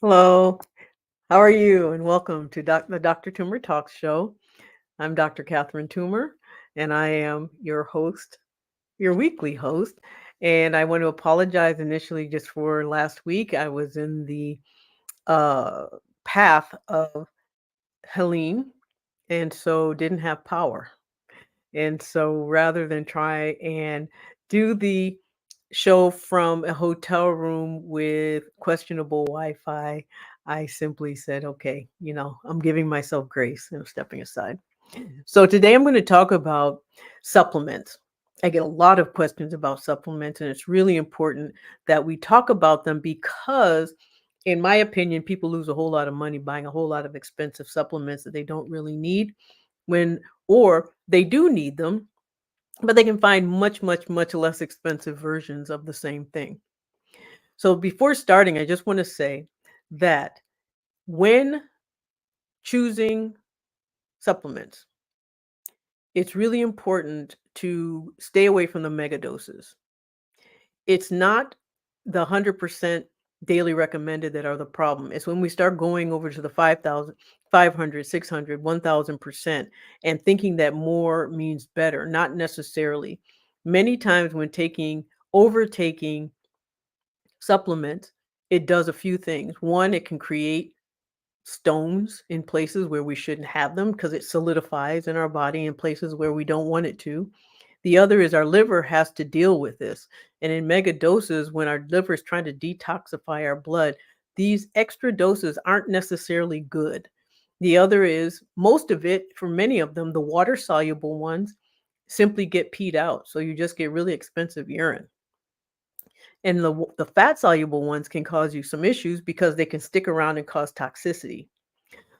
Hello, how are you? And welcome to the Dr. Toomer Talks Show. I'm Dr. Catherine Toomer, and I am your host, your weekly host. And I want to apologize initially just for last week. I was in the uh, path of Helene, and so didn't have power. And so rather than try and do the show from a hotel room with questionable Wi-Fi, I simply said, okay, I'm giving myself grace and I'm stepping aside. So today I'm going to talk about supplements. I get a lot of questions about supplements, and it's really important that we talk about them because, in my opinion, people lose a whole lot of money buying a whole lot of expensive supplements that they don't really need when, or they do need them, but they can find much, much, much less expensive versions of the same thing. So before starting, I just want to say that when choosing supplements, it's really important to stay away from the mega doses. It's not the 100% daily recommended that are the problem. It's when we start going over to the 5,000, 500, 600, 1,000% and thinking that more means better, not necessarily. Many times when overtaking supplements, it does a few things. One, it can create stones in places where we shouldn't have them because it solidifies in our body in places where we don't want it to. The other is our liver has to deal with this. And in mega doses, when our liver is trying to detoxify our blood, these extra doses aren't necessarily good. The other is most of it, for many of them, the water soluble ones simply get peed out. So you just get really expensive urine. And the fat soluble ones can cause you some issues because they can stick around and cause toxicity.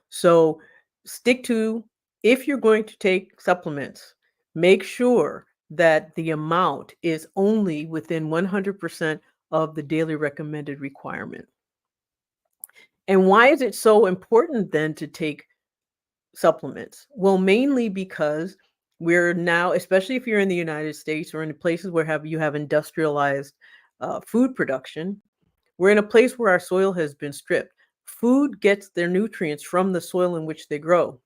So stick to, if you're going to take supplements, make sure that the amount is only within 100% of the daily recommended requirement. And why is it so important then to take supplements? Well, mainly because we're now, especially if you're in the United States or in places where you have industrialized food production, we're in a place where our soil has been stripped. Food gets their nutrients from the soil in which they grow.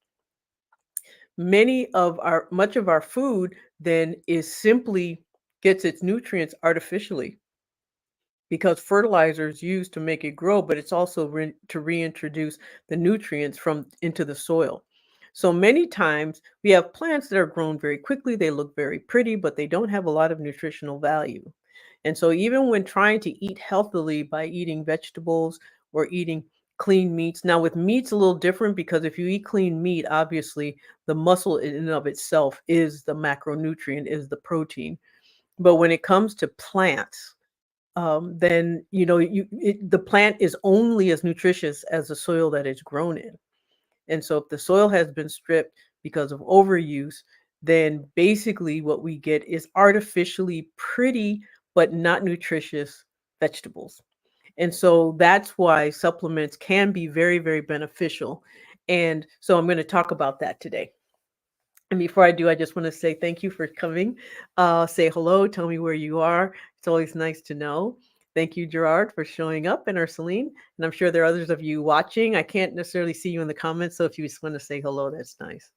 Much of our food then is simply gets its nutrients artificially because fertilizer is used to make it grow, but it's also to reintroduce the nutrients from into the soil. So many times we have plants that are grown very quickly, they look very pretty, but they don't have a lot of nutritional value. And so even when trying to eat healthily by eating vegetables or eating clean meats, now with meat's a little different because if you eat clean meat, obviously the muscle in and of itself is the macronutrient, is the protein. But when it comes to plants, then the plant is only as nutritious as the soil that it's grown in. And so if the soil has been stripped because of overuse, then basically what we get is artificially pretty but not nutritious vegetables. And so that's why supplements can be very, very beneficial. And so I'm going to talk about that today. And before I do, I just want to say thank you for coming. Say hello, tell me where you are. It's always nice to know. Thank you, Gerard, for showing up, and Ursuline. And I'm sure there are others of you watching. I can't necessarily see you in the comments, so if you just want to say hello, that's nice.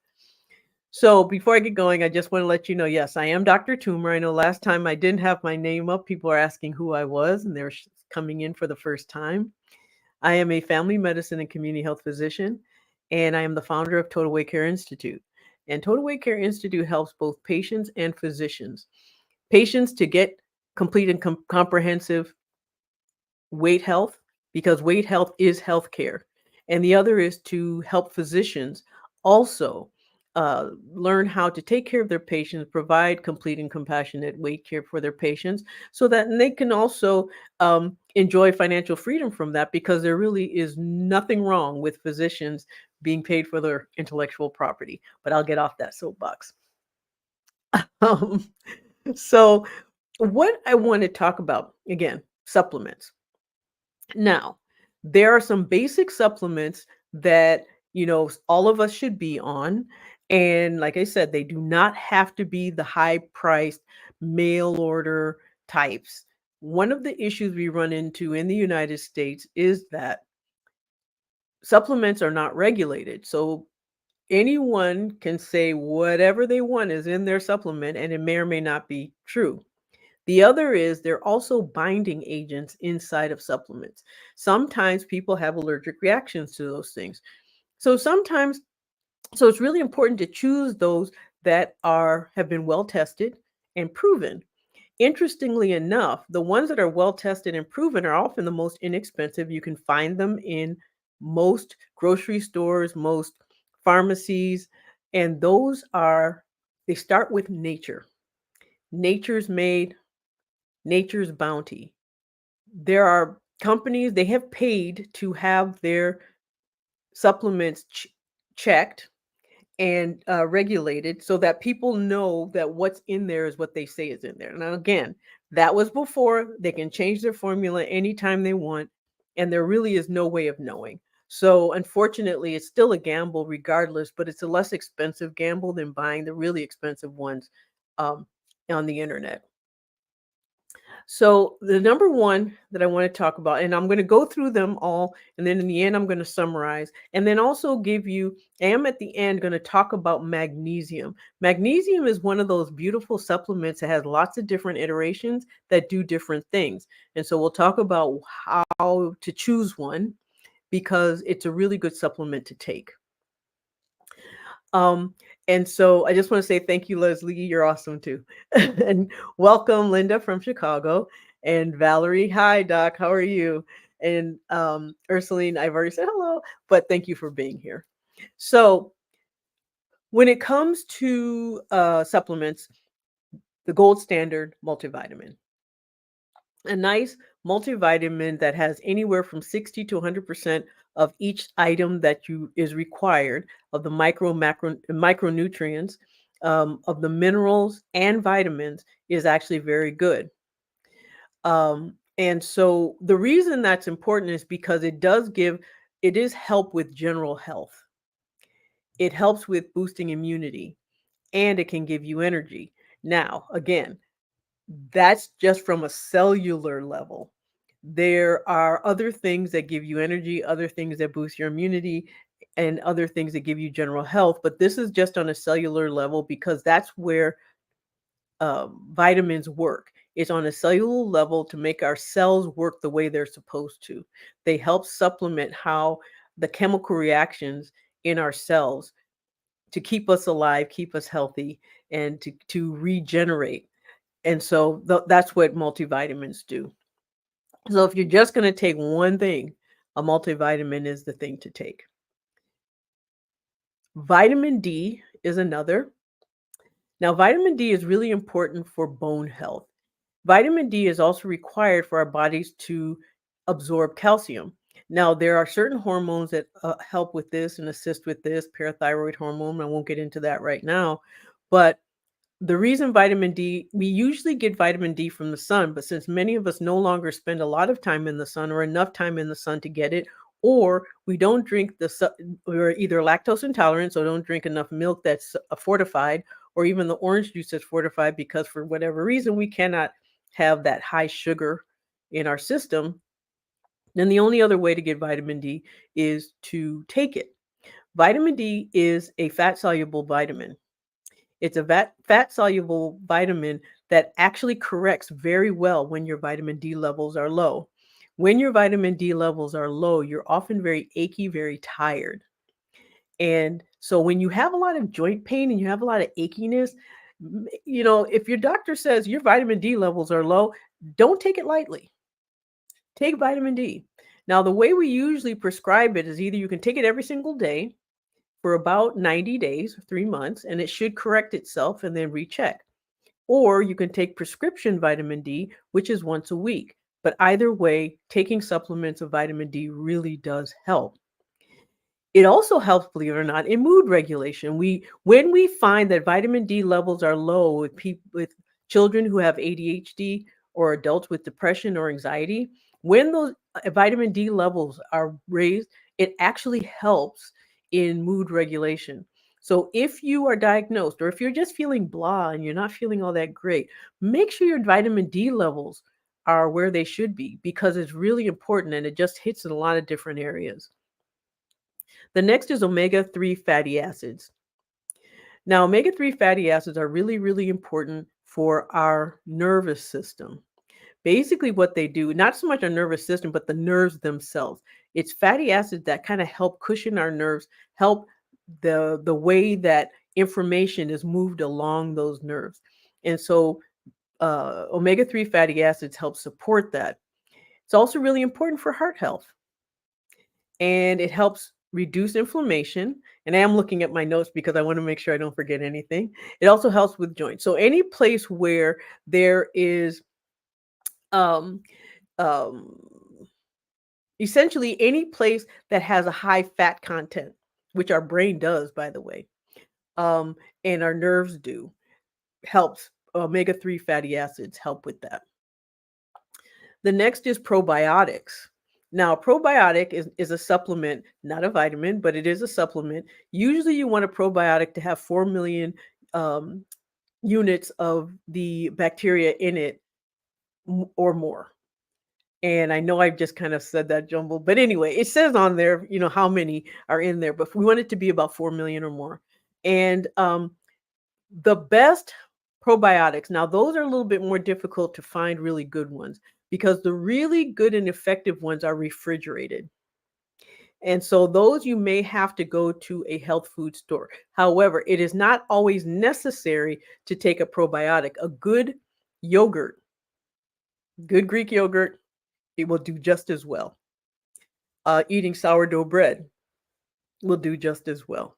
So before I get going, I just want to let you know, yes, I am Dr. Toomer. I know last time I didn't have my name up. People are asking who I was, and they're coming in for the first time. I am a family medicine and community health physician, and I am the founder of Total Weight Care Institute. And Total Weight Care Institute helps both patients and physicians. Patients to get complete and comprehensive weight health, because weight health is healthcare. And the other is to help physicians also learn how to take care of their patients, provide complete and compassionate weight care for their patients, so that they can also enjoy financial freedom from that, because there really is nothing wrong with physicians being paid for their intellectual property. But I'll get off that soapbox. Um, so, what I want to talk about again, supplements. Now, there are some basic supplements that, all of us should be on. And like I said, they do not have to be the high priced mail order types. One of the issues we run into in the United States is that supplements are not regulated. So anyone can say whatever they want is in their supplement, and it may or may not be true. The other is they're also binding agents inside of supplements. Sometimes people have allergic reactions to those things. So sometimes, so it's really important to choose those that are have been well tested and proven. Interestingly enough, the ones that are well tested and proven are often the most inexpensive. You can find them in most grocery stores, most pharmacies, and they start with nature. Nature's made, nature's bounty. There are companies, they have paid to have their supplements checked and regulated so that people know that what's in there is what they say is in there. Now, again, that was before. They can change their formula anytime they want, and there really is no way of knowing. So, unfortunately, it's still a gamble regardless, but it's a less expensive gamble than buying the really expensive ones um, on the internet. So the number one that I want to talk about, and I'm going to go through them all, and then in the end, I'm going to summarize, and then also give you, I am at the end going to talk about magnesium. Magnesium is one of those beautiful supplements that has lots of different iterations that do different things. And so we'll talk about how to choose one because it's a really good supplement to take. Um, and so I just want to say thank you, Leslie. You're awesome too. And welcome, Linda from Chicago. And Valerie, hi, Doc. How are you? And Ursuline, I've already said hello, but thank you for being here. So when it comes to supplements, the gold standard multivitamin. A nice multivitamin that has anywhere from 60 to 100% of each item that you is required of the micronutrients, of the minerals and vitamins is actually very good. And so the reason that's important is because it is help with general health. It helps with boosting immunity and it can give you energy. Now, again, that's just from a cellular level. There are other things that give you energy, other things that boost your immunity, and other things that give you general health. But this is just on a cellular level because that's where vitamins work. It's on a cellular level to make our cells work the way they're supposed to. They help supplement how the chemical reactions in our cells to keep us alive, keep us healthy, and to regenerate. And so that's what multivitamins do. So if you're just going to take one thing, a multivitamin is the thing to take. Vitamin D is another. Now, vitamin D is really important for bone health. Vitamin D is also required for our bodies to absorb calcium. Now, there are certain hormones that help with this and assist with this, parathyroid hormone. I won't get into that right now. But the reason vitamin D, we usually get vitamin D from the sun, but since many of us no longer spend a lot of time in the sun or enough time in the sun to get it, or we don't drink we're either lactose intolerant, so don't drink enough milk that's fortified, or even the orange juice that's fortified because for whatever reason we cannot have that high sugar in our system, then the only other way to get vitamin D is to take it. Vitamin D is a fat soluble vitamin. It's a fat soluble vitamin that actually corrects very well when your vitamin D levels are low. When your vitamin D levels are low, you're often very achy, very tired. And so when you have a lot of joint pain and you have a lot of achiness, if your doctor says your vitamin D levels are low, don't take it lightly. Take vitamin D. Now, the way we usually prescribe it is either you can take it every single day for about 90 days, 3 months, and it should correct itself and then recheck. Or you can take prescription vitamin D, which is once a week. But either way, taking supplements of vitamin D really does help. It also helps, believe it or not, in mood regulation. When we find that vitamin D levels are low with people with children who have ADHD or adults with depression or anxiety, when those vitamin D levels are raised, it actually helps in mood regulation. So if you are diagnosed or if you're just feeling blah and you're not feeling all that great, make sure your vitamin D levels are where they should be because it's really important and it just hits in a lot of different areas. The next is omega-3 fatty acids. Now, omega-3 fatty acids are really, really important for our nervous system. Basically, what they do, not so much our nervous system, but the nerves themselves. It's fatty acids that kind of help cushion our nerves, help the way that information is moved along those nerves. And so omega-3 fatty acids help support that. It's also really important for heart health, and it helps reduce inflammation. And I am looking at my notes because I want to make sure I don't forget anything. It also helps with joints. So any place where there is um, um, essentially any place that has a high fat content, which our brain does, by the way, um, and our nerves do, helps. Omega-3 fatty acids help with that. The next is probiotics. Now, probiotic is a supplement, not a vitamin, but it is a supplement. Usually, you want a probiotic to have 4 million um, units of the bacteria in it or more. And I know I just kind of said that jumbled, but anyway, it says on there, how many are in there, but we want it to be about 4 million or more. And the best probiotics, now those are a little bit more difficult to find really good ones because the really good and effective ones are refrigerated. And so those you may have to go to a health food store. However, it is not always necessary to take a probiotic. A good yogurt, good Greek yogurt, it will do just as well. Eating sourdough bread will do just as well.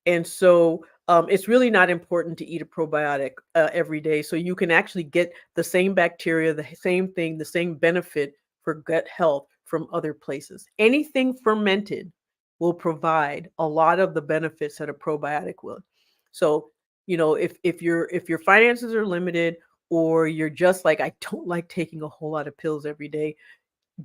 And so it's really not important to eat a probiotic every day. So you can actually get the same bacteria, the same thing, the same benefit for gut health from other places. Anything fermented will provide a lot of the benefits that a probiotic will. So, if your finances are limited, or you're just like, I don't like taking a whole lot of pills every day,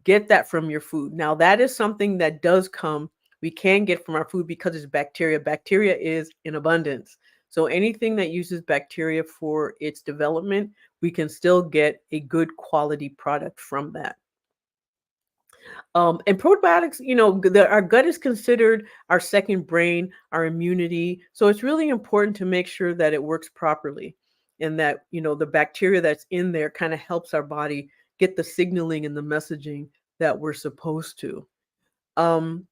get that from your food. Now, that is something that does come, we can get from our food because it's bacteria. Bacteria is in abundance. So anything that uses bacteria for its development, we can still get a good quality product from that. And probiotics, our gut is considered our second brain, our immunity. So it's really important to make sure that it works properly and that, the bacteria that's in there kind of helps our body get the signaling and the messaging that we're supposed to. Um,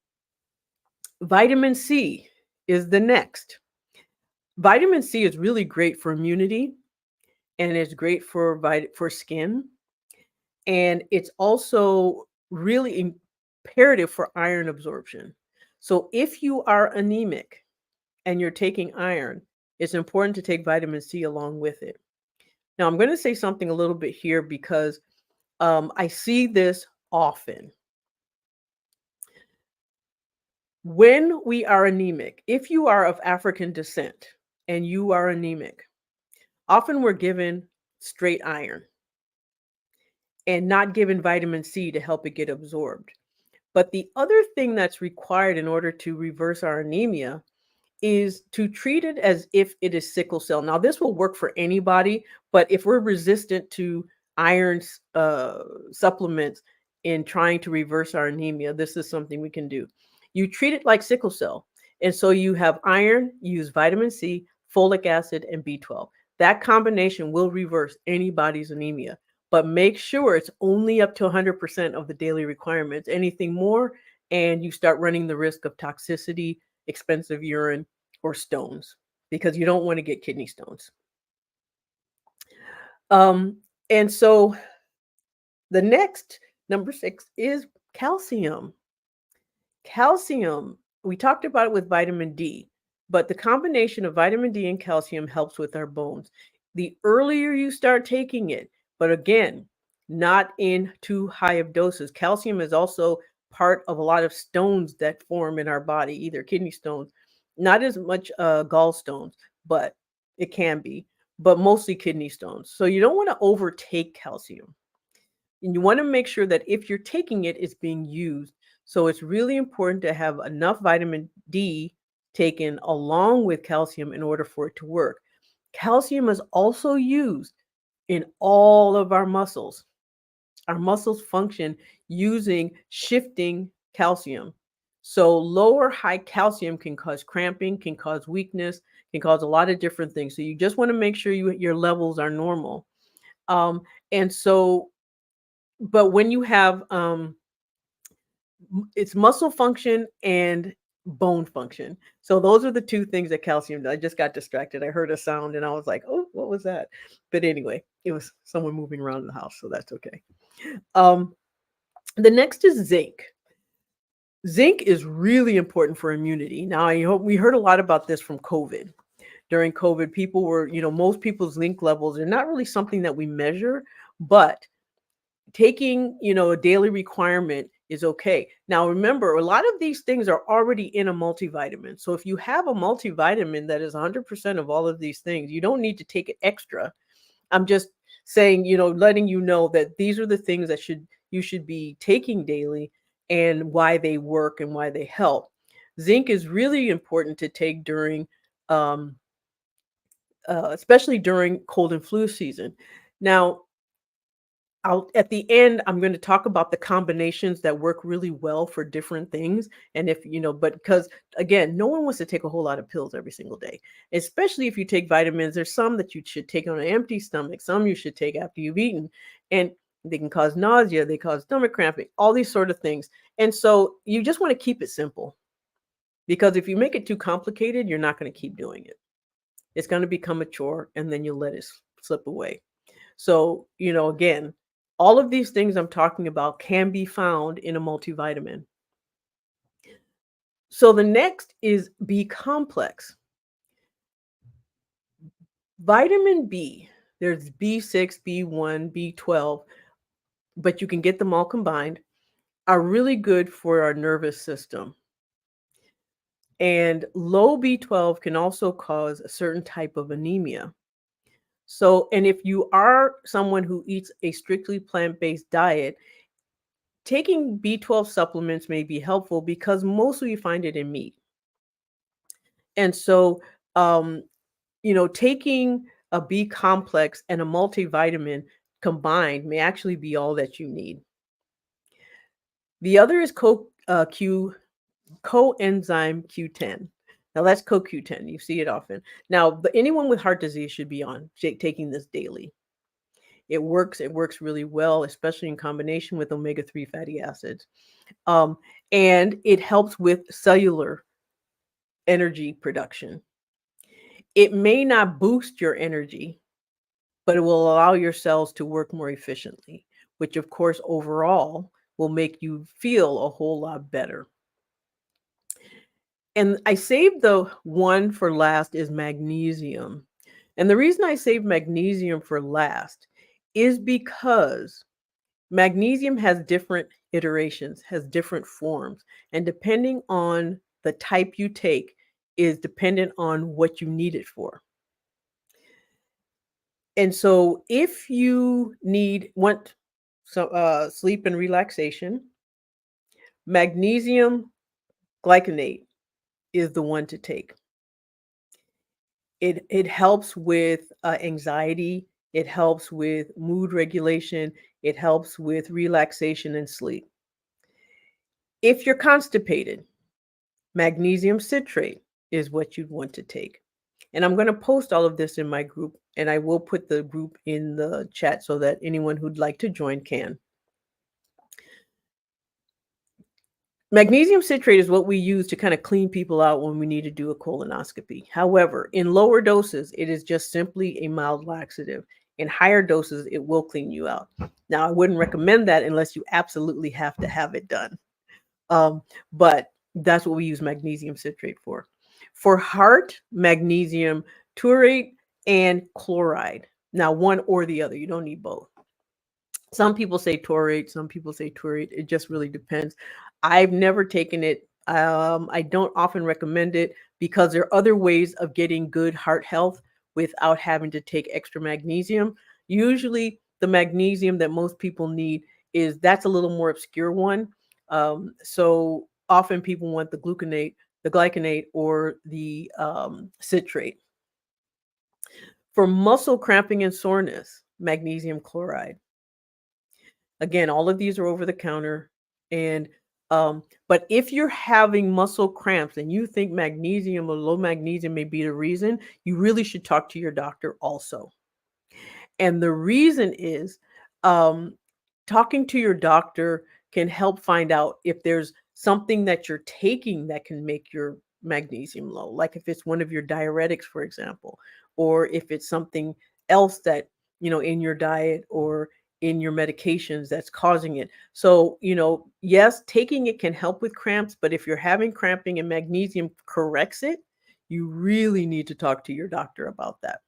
Vitamin C is the next. Vitamin C is really great for immunity, and it's great for skin, and it's also really imperative for iron absorption. So if you are anemic and you're taking iron, it's important to take vitamin C along with it. Now, I'm going to say something a little bit here because I see this often. When we are anemic, if you are of African descent and you are anemic, often we're given straight iron and not given vitamin C to help it get absorbed. But the other thing that's required in order to reverse our anemia is to treat it as if it is sickle cell. Now, this will work for anybody, but if we're resistant to iron supplements in trying to reverse our anemia, this is something we can do. You treat it like sickle cell. And so you have iron, you use vitamin C, folic acid, and B12. That combination will reverse anybody's anemia, but make sure it's only up to 100% of the daily requirements. Anything more, and you start running the risk of toxicity, expensive urine, or stones, because you don't want to get kidney stones. And so the next, number 6, is calcium. Calcium, we talked about it with vitamin D, but the combination of vitamin D and calcium helps with our bones. The earlier you start taking it, but again, not in too high of doses. Calcium is also part of a lot of stones that form in our body, either kidney stones, not as much gallstones, but it can be, but mostly kidney stones. So you don't want to overtake calcium. And you want to make sure that if you're taking it, it's being used. So it's really important to have enough vitamin D taken along with calcium in order for it to work. Calcium is also used in all of our muscles. Our muscles function using shifting calcium. So lower high calcium can cause cramping, can cause weakness, can cause a lot of different things. So you just want to make sure your levels are normal. And so, but when you have it's muscle function and bone function. So those are the two things that calcium does. I just got distracted. I heard a sound and I was like, oh, what was that? But anyway, it was someone moving around the house, so that's okay. Um, the next is zinc. Zinc is really important for immunity. Now, I hope we heard a lot about this from COVID. During COVID, people were, most people's zinc levels are not really something that we measure, but taking, a daily requirement is okay. Now, remember, a lot of these things are already in a multivitamin. So if you have a multivitamin that is 100% of all of these things, you don't need to take it extra. I'm just saying, letting you know that these are the things that you should be taking daily and why they work and why they help. Zinc is really important to take during, um, especially during cold and flu season. Now, at the end, I'm going to talk about the combinations that work really well for different things. And if, but because again, no one wants to take a whole lot of pills every single day, especially if you take vitamins. There's some that you should take on an empty stomach, some you should take after you've eaten, and they can cause nausea, they cause stomach cramping, all these sort of things. And so you just want to keep it simple, because if you make it too complicated, you're not going to keep doing it. It's going to become a chore and then you'll let it slip away. So, again, all of these things I'm talking about can be found in a multivitamin. So the next is B complex. Vitamin B, there's B6, B1, B12, but you can get them all combined, are really good for our nervous system. And low B12 can also cause a certain type of anemia. So, and if you are someone who eats a strictly plant-based diet, taking B12 supplements may be helpful because mostly you find it in meat. And so, um, taking a B complex and a multivitamin combined may actually be all that you need. The other is coenzyme Q10. Now that's CoQ10. You see it often. Now, but anyone with heart disease should be on taking this daily. It works. It works really well, especially in combination with omega-3 fatty acids. And it helps with cellular energy production. It may not boost your energy, but it will allow your cells to work more efficiently, which of course overall will make you feel a whole lot better. And I saved the one for last is magnesium. And the reason I saved magnesium for last is because magnesium has different iterations, has different forms, and depending on the type you take is dependent on what you need it for. And so if you want sleep and relaxation, magnesium glycinate is the one to take. It helps with anxiety, it helps with mood regulation, it helps with relaxation and sleep. If you're constipated, magnesium citrate is what you'd want to take. And I'm going to post all of this in my group, and I will put the group in the chat so that anyone who'd like to join can. Magnesium citrate is what we use to kind of clean people out when we need to do a colonoscopy. However, in lower doses, it is just simply a mild laxative. In higher doses, it will clean you out. Now, I wouldn't recommend that unless you absolutely have to have it done. But that's what we use magnesium citrate for. For heart, magnesium taurate and chloride. Now, one or the other. You don't need both. Some people say taurate, some people say taurate. It just really depends. I've never taken it. I don't often recommend it because there are other ways of getting good heart health without having to take extra magnesium. Usually, the magnesium that most people need that's a little more obscure one. So often people want the glycinate, or the citrate. For muscle cramping and soreness, magnesium chloride. Again, all of these are over the counter, and But if you're having muscle cramps and you think magnesium or low magnesium may be the reason, you really should talk to your doctor also. And the reason is, um, talking to your doctor can help find out if there's something that you're taking that can make your magnesium low, like if it's one of your diuretics, for example, or if it's something else that, in your diet or in your medications that's causing it. So, yes, taking it can help with cramps, but if you're having cramping and magnesium corrects it, you really need to talk to your doctor about that.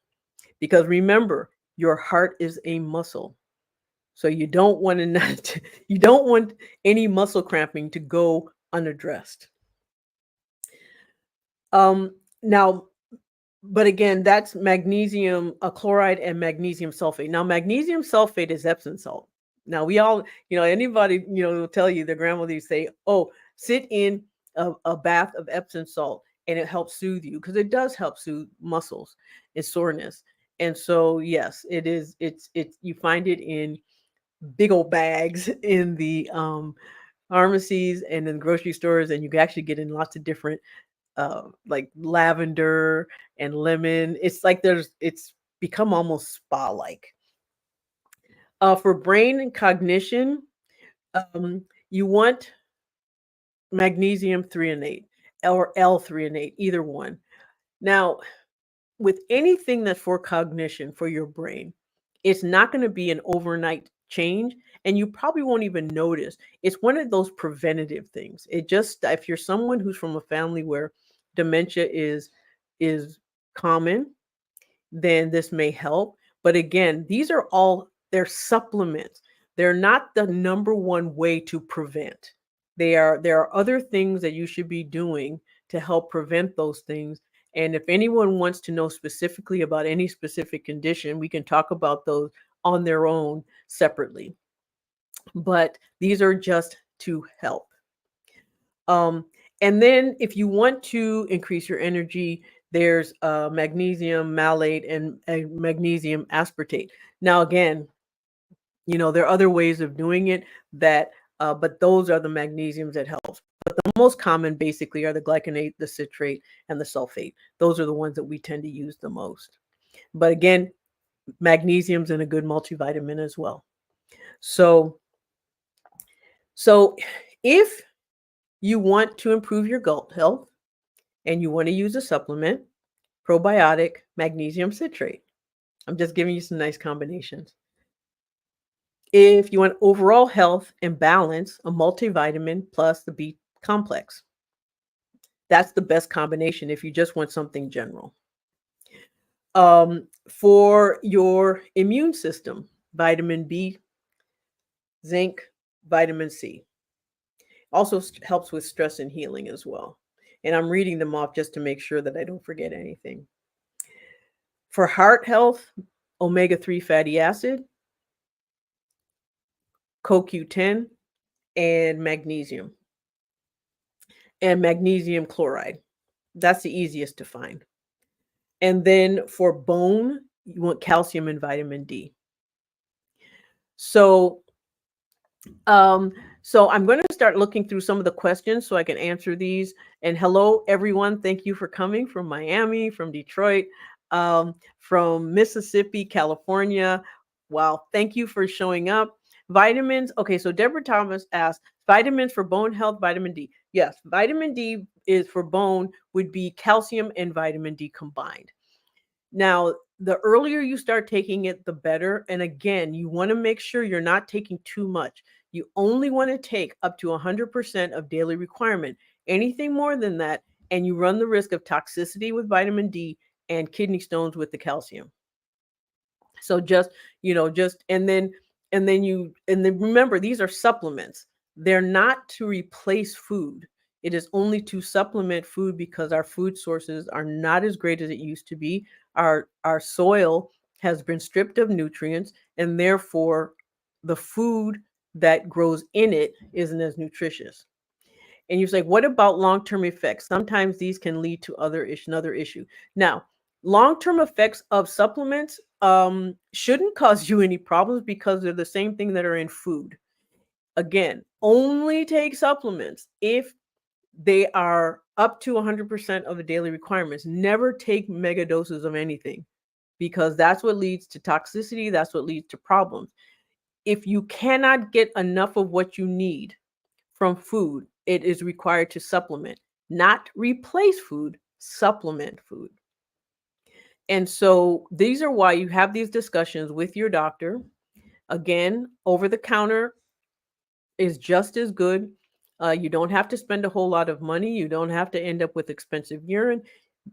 Because remember, your heart is a muscle. So you don't want to not you don't want any muscle cramping to go unaddressed. Now, but again, that's magnesium chloride and magnesium sulfate. Now, magnesium sulfate is Epsom salt. Now, we all, anybody, will tell you, their grandmother used to say, "Oh, sit in a bath of Epsom salt and it helps soothe you," because it does help soothe muscles and soreness. And so, yes, it is. It's you find it in big old bags in the pharmacies and in grocery stores, and you can actually get in lots of different like lavender and lemon. It's become almost spa-like. For brain and cognition, you want magnesium threonate or L-threonate, either one. Now, with anything that's for cognition for your brain, it's not going to be an overnight change, and you probably won't even notice. It's one of those preventative things. It just, if you're someone who's from a family where dementia is common, then this may help. But again, they're supplements. They're not the number one way to prevent. There are other things that you should be doing to help prevent those things. And if anyone wants to know specifically about any specific condition, we can talk about those on their own separately. But these are just to help. Um, and then if you want to increase your energy, there's magnesium malate and magnesium aspartate. Now, again, there are other ways of doing it but those are the magnesiums that helps. But the most common basically are the glycinate, the citrate, and the sulfate. Those are the ones that we tend to use the most. But again, magnesium's in a good multivitamin as well. So if you want to improve your gut health and you want to use a supplement, probiotic, magnesium citrate. I'm just giving you some nice combinations. If you want overall health and balance, a multivitamin plus the B complex. That's the best combination if you just want something general. For your immune system, vitamin B, zinc, vitamin C. Also helps with stress and healing as well. And I'm reading them off just to make sure that I don't forget anything. For heart health, omega-3 fatty acid, CoQ10, and magnesium. And magnesium chloride. That's the easiest to find. And then for bone, you want calcium and vitamin D. So I'm going to start looking through some of the questions so I can answer these. And hello, everyone. Thank you for coming from Miami, from Detroit, from Mississippi, California. Wow. Thank you for showing up. Vitamins. Okay. So Deborah Thomas asked, vitamins for bone health, vitamin D. Yes. Vitamin D is for bone would be calcium and vitamin D combined. Now, the earlier you start taking it, the better. And again, you want to make sure you're not taking too much. You only want to take up to 100% of daily requirement. Anything more than that, and you run the risk of toxicity with vitamin D and kidney stones with the calcium. So and then remember, these are supplements. They're not to replace food. It is only to supplement food because our food sources are not as great as it used to be. Our soil has been stripped of nutrients, and therefore the food that grows in it isn't as nutritious. And you say, what about long-term effects? Sometimes these can lead to another issue. Now, long-term effects of supplements shouldn't cause you any problems because they're the same thing that are in food. Again, only take supplements if they are up to 100% of the daily requirements. Never take mega doses of anything because that's what leads to toxicity. That's what leads to problems. If you cannot get enough of what you need from food, it is required to supplement, not replace food, supplement food. And so these are why you have these discussions with your doctor. Again, over the counter is just as good. You don't have to spend a whole lot of money. You don't have to end up with expensive urine.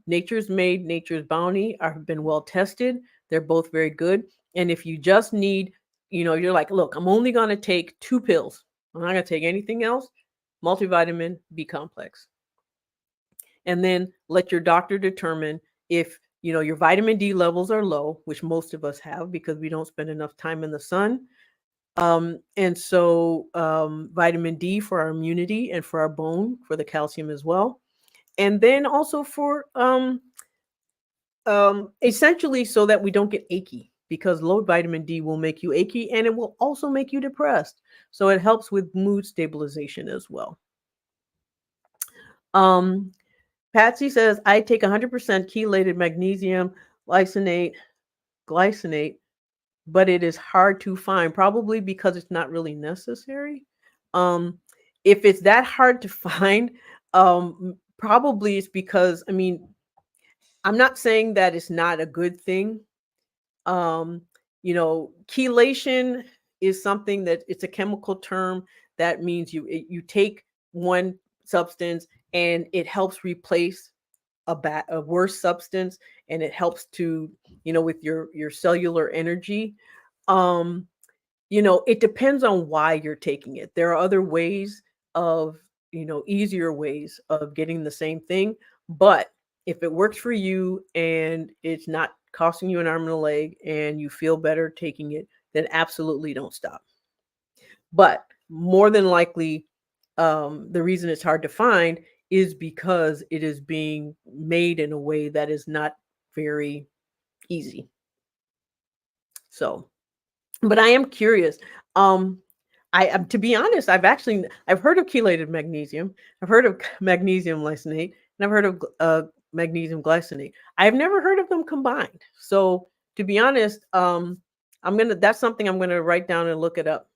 Nature's Made, Nature's Bounty have been well tested. They're both very good. And if you just need, you're like, look, I'm only going to take 2 pills. I'm not going to take anything else. Multivitamin B complex. And then let your doctor determine if, your vitamin D levels are low, which most of us have because we don't spend enough time in the sun. And so vitamin D for our immunity and for our bone, for the calcium as well. And then also for essentially so that we don't get achy, because low vitamin D will make you achy and it will also make you depressed. So it helps with mood stabilization as well. Patsy says, I take 100% chelated magnesium glycinate, but it is hard to find, probably because it's not really necessary. If it's that hard to find, probably it's because, I'm not saying that it's not a good thing. Chelation is something that it's a chemical term that means you take one substance and it helps replace a worse substance, and it helps to, with your cellular energy. It depends on why you're taking it. There are other ways of, easier ways of getting the same thing. But if it works for you and it's not costing you an arm and a leg and you feel better taking it, then absolutely don't stop. But more than likely, the reason it's hard to find is because it is being made in a way that is not very easy. So, but I am curious. To be honest, I've heard of chelated magnesium. I've heard of magnesium glycinate, and I've heard of magnesium glycinate. I've never heard of them combined. So to be honest, that's something I'm gonna write down and look it up.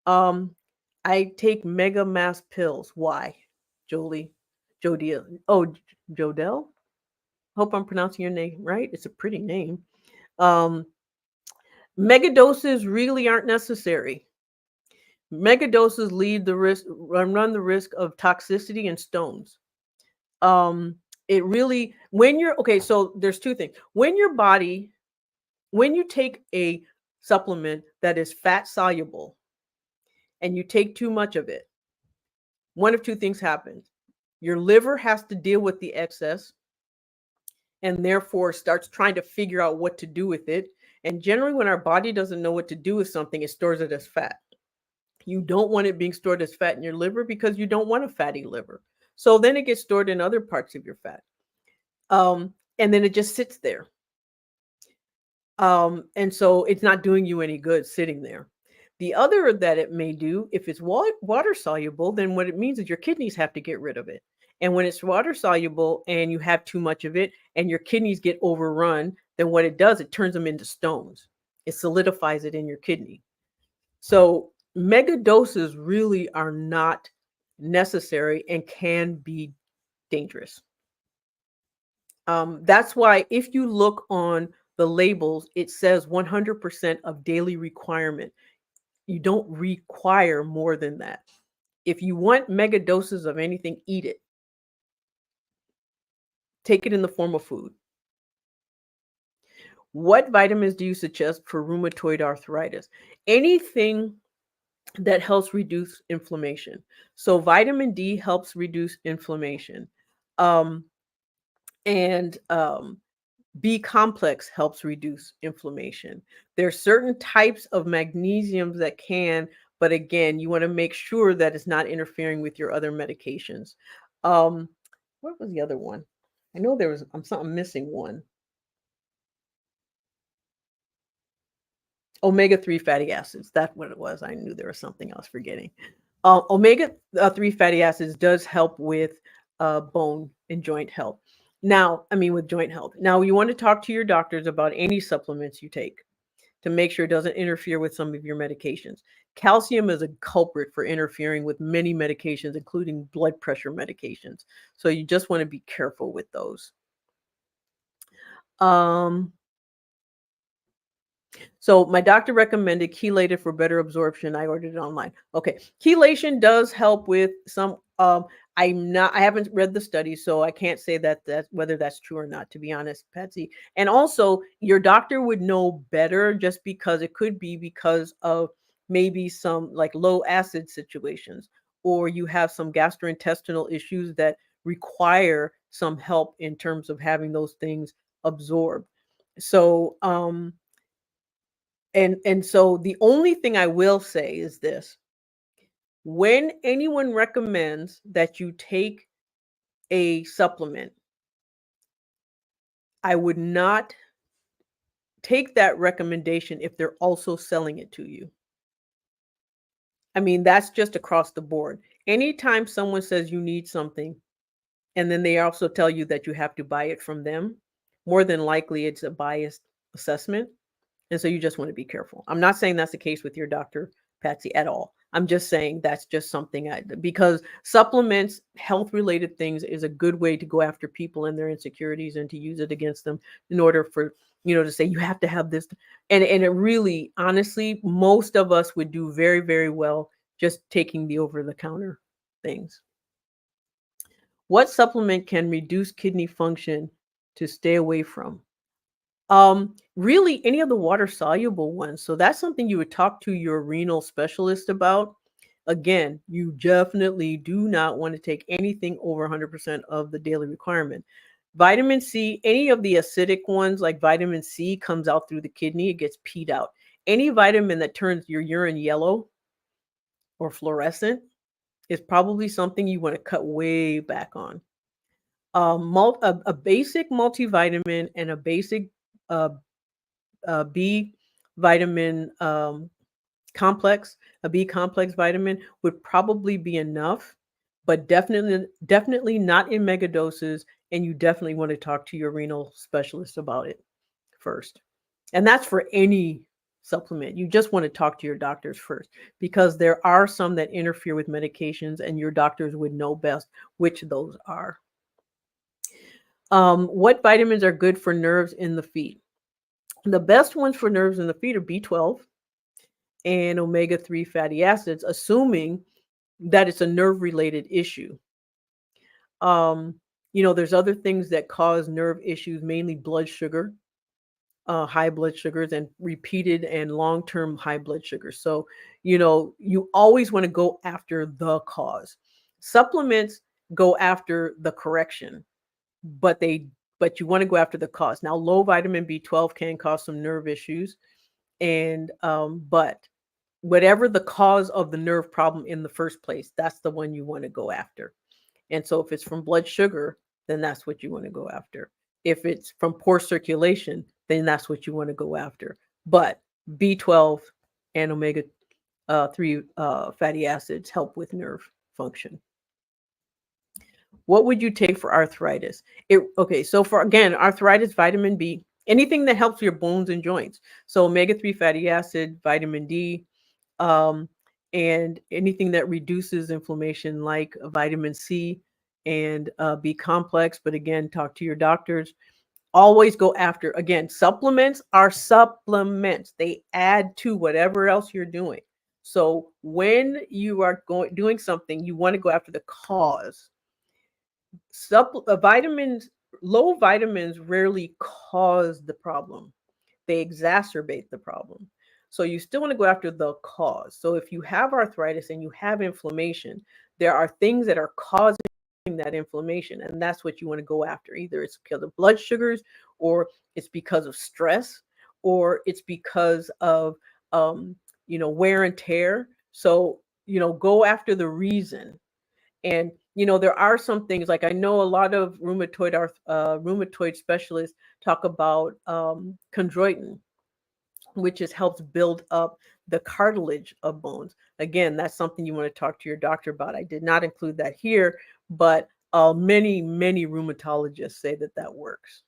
I take Mega Mass pills. Why? Jodie. Oh, Jodelle? Hope I'm pronouncing your name right. It's a pretty name. Mega doses really aren't necessary. Mega doses run the risk of toxicity and stones. So there's 2 things. When you take a supplement that is fat soluble and you take too much of it, one of 2 things happens. Your liver has to deal with the excess and therefore starts trying to figure out what to do with it. And generally, when our body doesn't know what to do with something, it stores it as fat. You don't want it being stored as fat in your liver because you don't want a fatty liver. So then it gets stored in other parts of your fat. And then it just sits there. And so it's not doing you any good sitting there. The other that it may do, if it's water soluble, then what it means is your kidneys have to get rid of it. And when it's water soluble and you have too much of it and your kidneys get overrun, then what it does, it turns them into stones. It solidifies it in your kidney. So mega doses really are not necessary and can be dangerous. That's why if you look on the labels, it says 100% of daily requirement. You don't require more than that. If you want mega doses of anything, eat it. Take it in the form of food. What vitamins do you suggest for rheumatoid arthritis? Anything that helps reduce inflammation. So vitamin D helps reduce inflammation. And B complex helps reduce inflammation. There are certain types of magnesiums that can, but again, you want to make sure that it's not interfering with your other medications. What was the other one? I know I'm missing one. Omega-3 fatty acids. That's what it was. I knew there was something else forgetting. Omega-3 fatty acids does help with bone and joint health. Now, I mean, with joint health. Now, you want to talk to your doctors about any supplements you take to make sure it doesn't interfere with some of your medications. Calcium is a culprit for interfering with many medications, including blood pressure medications. So you just want to be careful with those. So my doctor recommended chelated for better absorption. I ordered it online. Okay, chelation does help with some. I haven't read the study, so I can't say that whether that's true or not. To be honest, Patsy. And also, your doctor would know better, just because it could be because of maybe some like low acid situations, or you have some gastrointestinal issues that require some help in terms of having those things absorbed. So and so the only thing I will say is this: when anyone recommends that you take a supplement, I would not take that recommendation if they're also selling it to you. I mean, that's just across the board. Anytime someone says you need something and then they also tell you that you have to buy it from them, more than likely it's a biased assessment. And so you just want to be careful. I'm not saying that's the case with your doctor, Patsy, at all. I'm just saying that's just something because supplements, health related things is a good way to go after people and their insecurities and to use it against them in order for, to say you have to have this. And it really, honestly, most of us would do very, very well just taking the over the counter things. What supplement can reduce kidney function to stay away from? Really any of the water soluble ones. So that's something you would talk to your renal specialist about. Again, you definitely do not want to take anything over 100% of the daily requirement. Vitamin C, any of the acidic ones like vitamin C comes out through the kidney, it gets peed out. Any vitamin that turns your urine yellow or fluorescent is probably something you want to cut way back on. A basic multivitamin and a basic uh, B vitamin complex, a B complex vitamin would probably be enough, but definitely not in mega doses. And you definitely want to talk to your renal specialist about it first. And that's for any supplement. You just want to talk to your doctors first, because there are some that interfere with medications and your doctors would know best which those are. What vitamins are good for nerves in the feet? The best ones for nerves in the feet are B12 and omega-3 fatty acids, assuming that it's a nerve-related issue. There's other things that cause nerve issues, mainly blood sugar, high blood sugars, and repeated and long-term high blood sugars. So, you always want to go after the cause. Supplements go after the correction, but you want to go after the cause. Now, low vitamin B12 can cause some nerve issues, and but whatever the cause of the nerve problem in the first place, that's the one you want to go after. And so if it's from blood sugar, then that's what you want to go after. If it's from poor circulation, then that's what you want to go after. But B12 and omega 3 fatty acids help with nerve function. What would you take for arthritis? So for, again, arthritis, vitamin B, anything that helps your bones and joints. So omega-3 fatty acid, vitamin D, and anything that reduces inflammation like vitamin C and B complex. But again, talk to your doctors. Always go after, again, supplements are supplements. They add to whatever else you're doing. So when you are doing something, you want to go after the cause. Vitamins, low vitamins rarely cause the problem. They exacerbate the problem. So you still want to go after the cause. So if you have arthritis and you have inflammation, there are things that are causing that inflammation, and that's what you want to go after. Either it's because of blood sugars, or it's because of stress, or it's because of wear and tear. So go after the reason. And there are some things, like I know a lot of rheumatoid specialists talk about chondroitin. which is helps build up the cartilage of bones. Again, that's something you want to talk to your doctor about. I did not include that here, but many rheumatologists say that that works.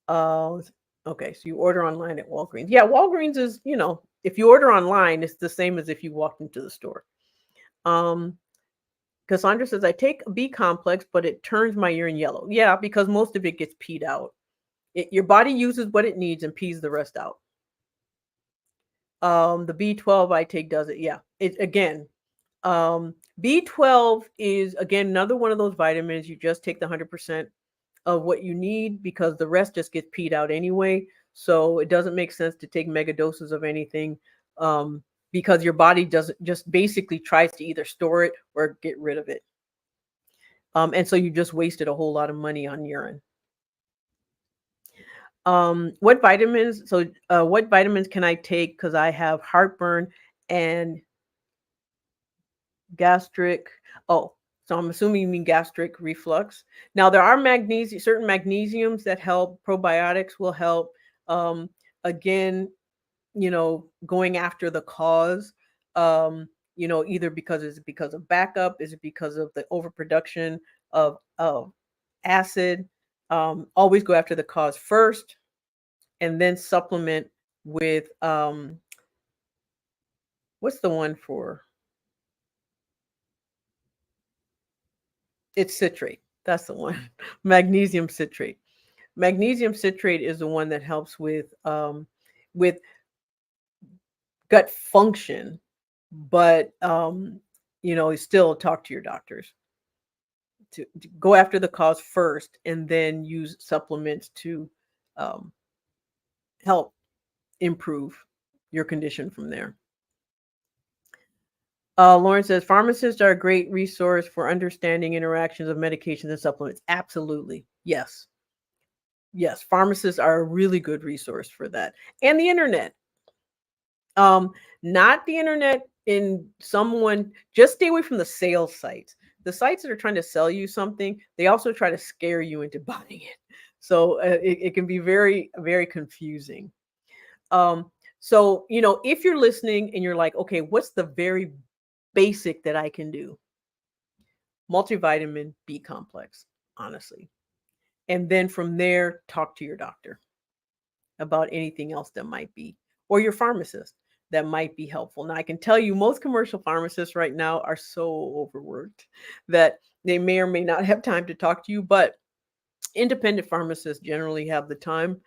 Uh, okay, so you order online at Walgreens. Yeah, Walgreens is, if you order online, it's the same as if you walked into the store. Um, Cassandra says, I take a B complex, but it turns my urine yellow. Yeah, because most of it gets peed out. Your body uses what it needs and pees the rest out. The B12 I take does it. Yeah. It again, B12 is again another one of those vitamins. You just take the 100% of what you need because the rest just gets peed out anyway. So it doesn't make sense to take mega doses of anything, because your body doesn't just basically tries to either store it or get rid of it. And so you just wasted a whole lot of money on urine. What vitamins? So, what vitamins can I take? Because I have heartburn and gastric. Oh, so I'm assuming you mean gastric reflux. Now there are certain magnesiums that help. Probiotics will help. Um, Again, going after the cause. Either because is it because of backup? Is it because of the overproduction of acid? Always go after the cause first, and then supplement with what's the one for it's citrate. That's the one. Magnesium citrate. Magnesium citrate is the one that helps with gut function, but still talk to your doctors to go after the cause first, and then use supplements to um, help improve your condition from there. Lauren says pharmacists are a great resource for understanding interactions of medications and supplements. Absolutely. Yes. Yes. Pharmacists are a really good resource for that. And the internet. Not the internet in someone, just stay away from the sales sites. The sites that are trying to sell you something, they also try to scare you into buying it. So it can be very, very confusing. So, if you're listening and you're like, okay, what's the very basic that I can do? Multivitamin B complex, honestly. And then from there, talk to your doctor about anything else that might be, or your pharmacist that might be helpful. Now, I can tell you most commercial pharmacists right now are so overworked that they may or may not have time to talk to you, but independent pharmacists generally have the time.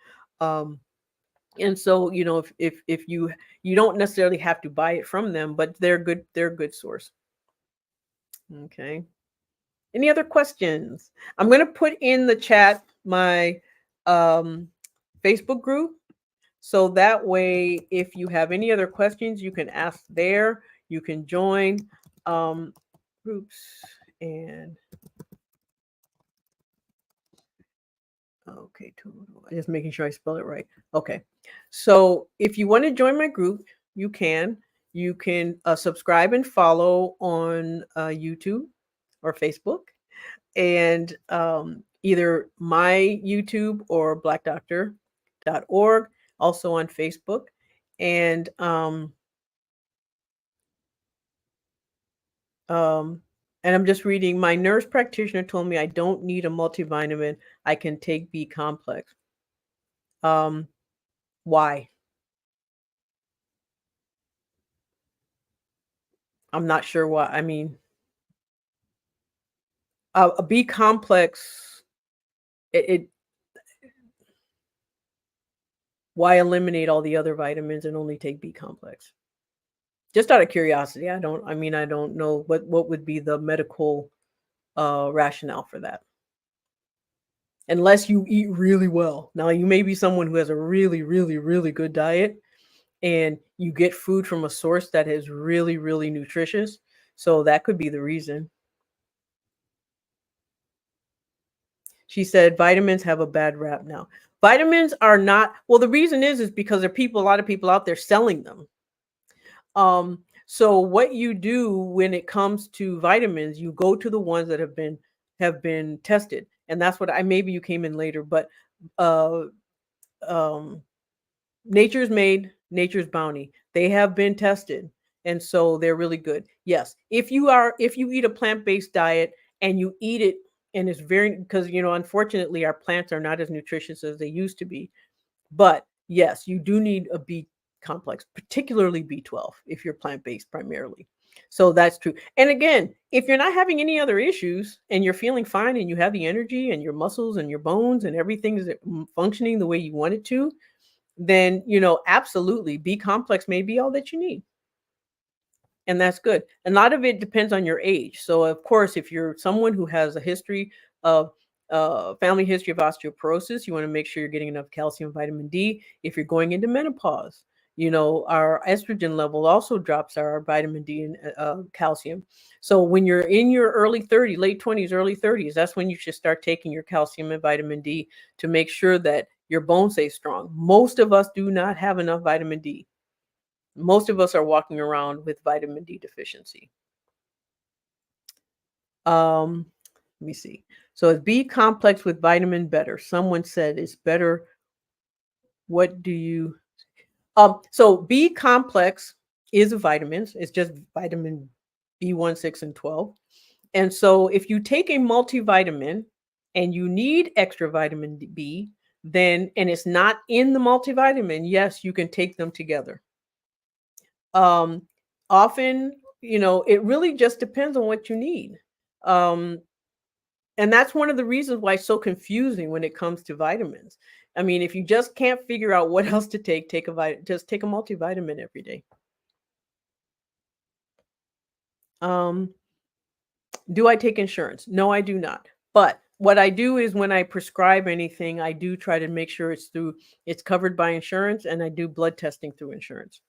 And so, if you don't necessarily have to buy it from them, but they're a good source. Okay. Any other questions? I'm going to put in the chat my um, Facebook group. So that way, if you have any other questions, you can ask there. You can join groups and okay, just making sure I spell it right. Okay. So if you want to join my group, you can. You can subscribe and follow on YouTube or Facebook, and either my YouTube or blackdoctor.org, also on Facebook. And and I'm just reading, my nurse practitioner told me I don't need a multivitamin. I can take B complex. Why? I'm not sure why. I mean, a B complex, it why eliminate all the other vitamins and only take B complex? Just out of curiosity. I don't know what would be the medical rationale for that. Unless you eat really well. Now, you may be someone who has a really, really, really good diet, and you get food from a source that is really, really nutritious. So that could be the reason. She said vitamins have a bad rap now. Vitamins are not, well, the reason is because there are a lot of people out there selling them. So what you do when it comes to vitamins, you go to the ones that have been tested. And that's what maybe you came in later, but uh um Nature's made, nature's bounty. They have been tested, and so they're really good. Yes, if you eat a plant-based diet and you eat it and it's very, because unfortunately our plants are not as nutritious as they used to be. But yes, you do need a B complex, particularly B12 if you're plant-based primarily. So that's true. And again, if you're not having any other issues and you're feeling fine and you have the energy and your muscles and your bones and everything is functioning the way you want it to, then absolutely B complex may be all that you need. And that's good. A lot of it depends on your age. So, of course, if you're someone who has a history of family history of osteoporosis, you want to make sure you're getting enough calcium, vitamin D. If you're going into menopause, our estrogen level also drops our vitamin D and calcium. So, when you're in your early 30s, late 20s, early 30s, that's when you should start taking your calcium and vitamin D to make sure that your bones stay strong. Most of us do not have enough vitamin D. Most of us are walking around with vitamin D deficiency. Um, Let me see. So is B complex with vitamin better? Someone said it's better. What do you so B complex is a vitamins. It's just vitamin B1, 6, and 12. And so if you take a multivitamin and you need extra vitamin B, then and it's not in the multivitamin, yes, you can take them together. Um, Often, it really just depends on what you need. Um, and that's one of the reasons why it's so confusing when it comes to vitamins. I mean, if you just can't figure out what else to take just take a multivitamin every day. Um, do I take insurance? No, I do not. But what I do is when I prescribe anything, I do try to make sure it's covered by insurance, and I do blood testing through insurance.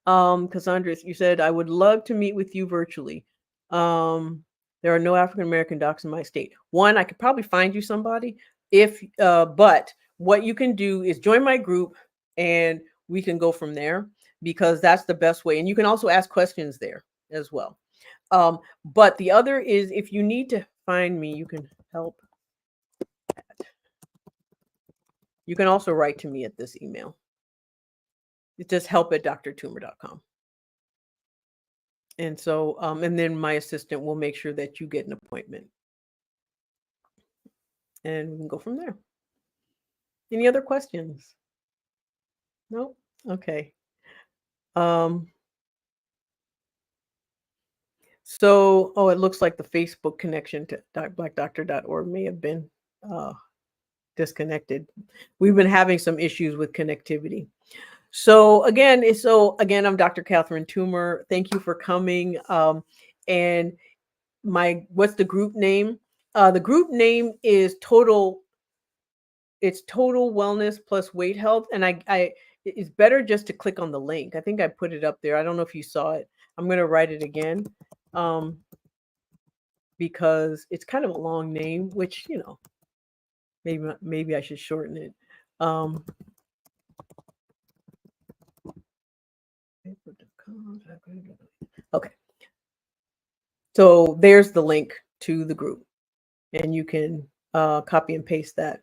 Cassandra, you said I would love to meet with you virtually. There are no African American docs in my state. One, I could probably find you somebody but what you can do is join my group and we can go from there because that's the best way. And you can also ask questions there as well. But the other is if you need to find me, you can help. You can also write to me at this email. It's just help@drtumor.com. And so, and then my assistant will make sure that you get an appointment. And we can go from there. Any other questions? No? Okay. Um, so, it looks like the Facebook connection to blackdoctor.org may have been disconnected. We've been having some issues with connectivity. So again, I'm Dr. Catherine Toomer. Thank you for coming. And what's the group name? The group name is it's Total Wellness plus Weight Health. And it's better just to click on the link. I think I put it up there. I don't know if you saw it. I'm going to write it again. Because it's kind of a long name, which, maybe I should shorten it. Okay. So there's the link to the group and you can copy and paste that.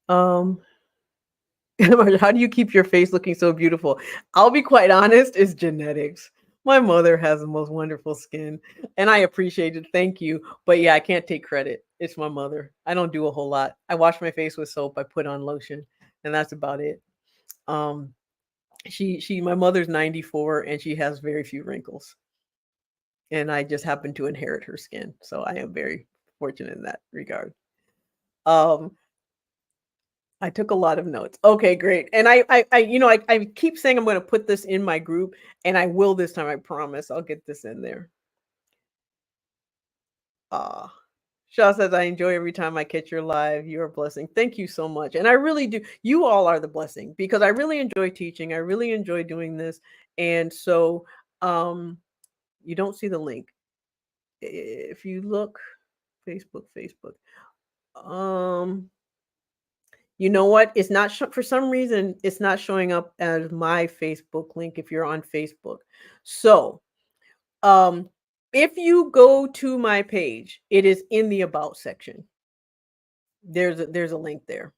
How do you keep your face looking so beautiful? I'll be quite honest, it's genetics. My mother has the most wonderful skin and I appreciate it. Thank you. But yeah, I can't take credit. It's my mother. I don't do a whole lot. I wash my face with soap. I put on lotion and that's about it. My mother's 94 and she has very few wrinkles. And I just happen to inherit her skin. So I am very fortunate in that regard. I took a lot of notes. Okay, great. And I keep saying I'm going to put this in my group, and I will this time. I promise. I'll get this in there. Shaw says, I enjoy every time I catch your live. You're a blessing. Thank you so much. And I really do. You all are the blessing because I really enjoy teaching. I really enjoy doing this. And so you don't see the link. If you look, Facebook. You know what? It's not for some reason it's not showing up as my Facebook link if you're on Facebook. So, if you go to my page, it is in the about section. There's a link there.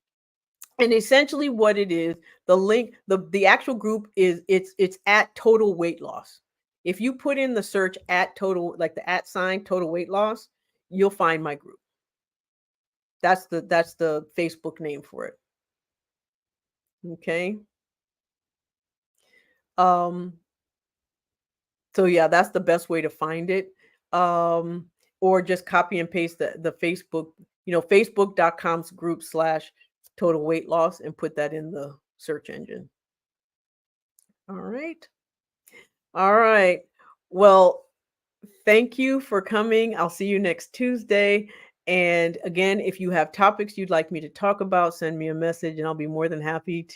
And essentially what it is, the link, the actual group is it's at Total Weight Loss. If you put in the search at total, like the at sign total weight loss, you'll find my group. That's the Facebook name for it. Okay. Um, so yeah, that's the best way to find it. Um, or just copy and paste the Facebook, facebook.com's group / total weight loss and put that in the search engine. All right. All right. Well, thank you for coming. I'll see you next Tuesday. And again, if you have topics you'd like me to talk about, send me a message and I'll be more than happy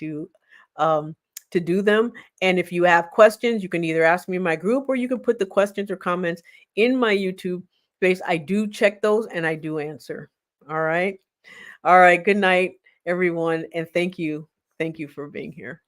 um, to do them. And if you have questions, you can either ask me in my group or you can put the questions or comments in my YouTube space. I do check those and I do answer. All right. All right. Good night, everyone. And thank you. Thank you for being here.